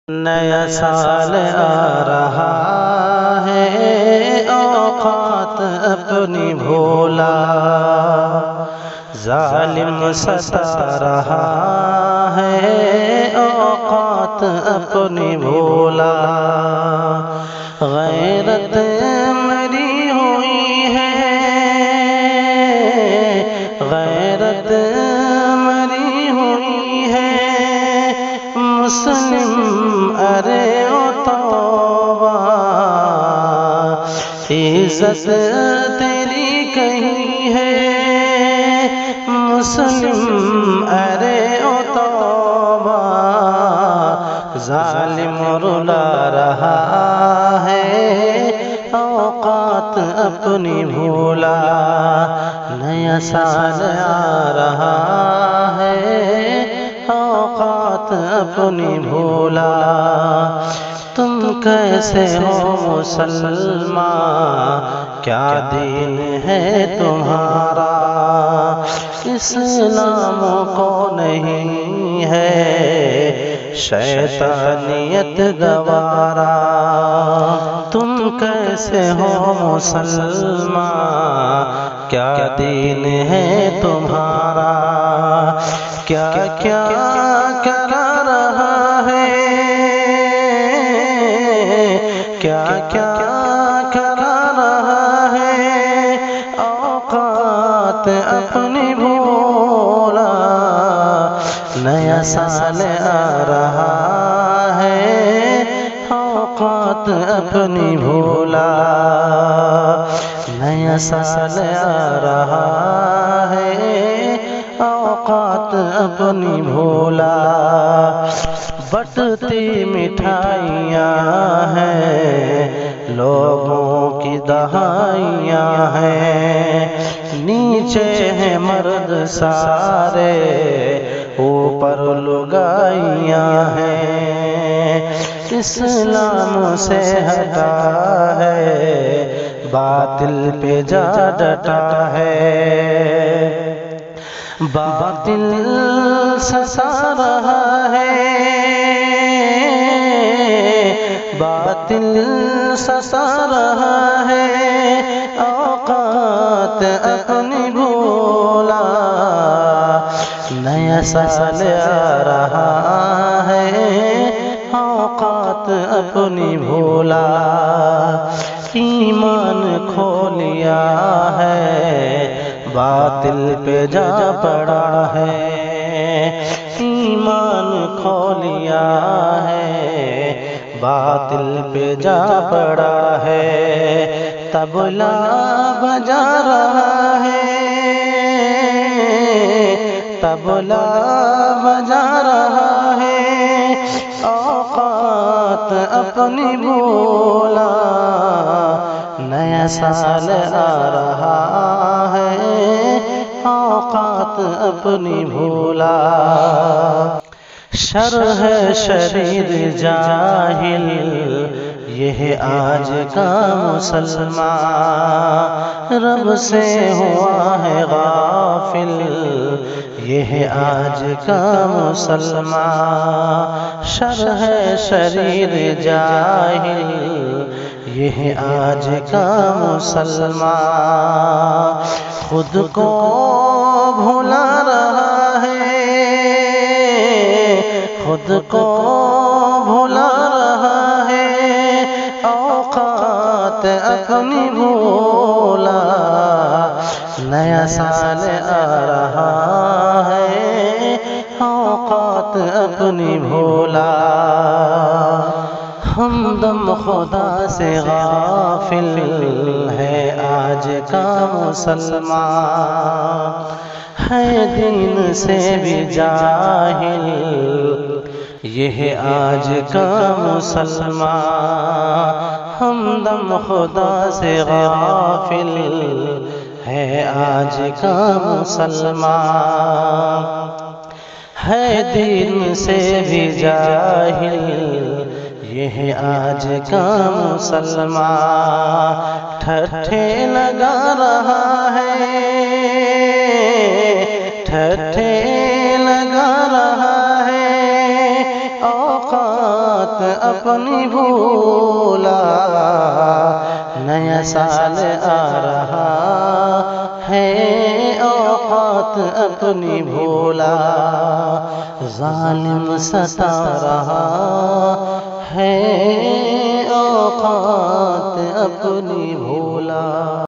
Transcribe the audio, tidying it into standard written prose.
نیا سال آ رہا ہے، اوقات اپنی بھولا، ظالم ستا رہا ہے، اوقات اپنی بھولا، غیرت مری ہوئی ہے، غیرت مری ہوئی ہے، مسلم ارے او توبہ، عزت تیری کہیں ہے، مسلم ارے او توبہ، ظالم رلا رہا ہے، اوقات اپنی بھولا، نیا سال آ رہا ہے، اوقات اپنی بھولا، تم کیسے ہو مسلمان، کیا دین ہے تمہارا، اسلام کو نہیں ہے شیطانیت گوارا، تم کیسے ہو مسلمان، کیا دین ہے تمہارا، کیا کیا کرا رہا ہے، کیا کیا کرا رہا ہے، اوقات اپنی بھولا، نیا سال آ رہا ہے، اوقات اپنی بھولا، نیا سال آ رہا ہے، اوقات اپنی بھولا، بٹتی مٹھائیاں ہیں، لوگوں کی دہائیاں ہیں، نیچے ہیں مرد سارے، اوپر لگائیاں ہیں، اسلام سے ہٹا ہے، باطل پہ جا ڈٹا ہے، باطل سسا رہا ہے، باطل سسا رہا ہے، اوقات اپنی بھولا، نیا سال آ رہا ہے، اوقات اپنی بھولا، ایمان کھو لیا ہے، باطل پہ جا پڑا ہے، ایمان کھو لیا ہے، باطل پہ جا پڑا ہے، طبلہ بجا رہا ہے، طبلہ بجا رہا ہے، اوقات اپنی بھولا، نیا سال آ رہا ہے، اوقات اپنی بھولا، شرح شریر جاہل یہ آج کا مسلمان، رب سے ہوا ہے غافل یہ آج کا مسلمان، شرح شریر جاہل یہ آج کا مسلمان، خود کو بھلا رہا ہے، خود کو بھلا رہا ہے، اوقات اپنی بھولا، نیا سال آ رہا ہے، اوقات اپنی بھولا، ہمدم خدا سے غافل ہے آج کا مسلمان، ہے دین سے بھی جاہل یہ آج کا مسلمان، ہمدم خدا سے غافل ہے آج کا مسلمان، ہے دین سے بھی جاہل یہ آج کا مسلمان، ٹھٹھے لگا رہا ہے، ٹھٹھے لگا رہا ہے، اوقات اپنی بھولا، نیا سال آ رہا ہے اوقات اپنی بھولا، ظالم ستا رہا ہے اوقات اپنی بھولا۔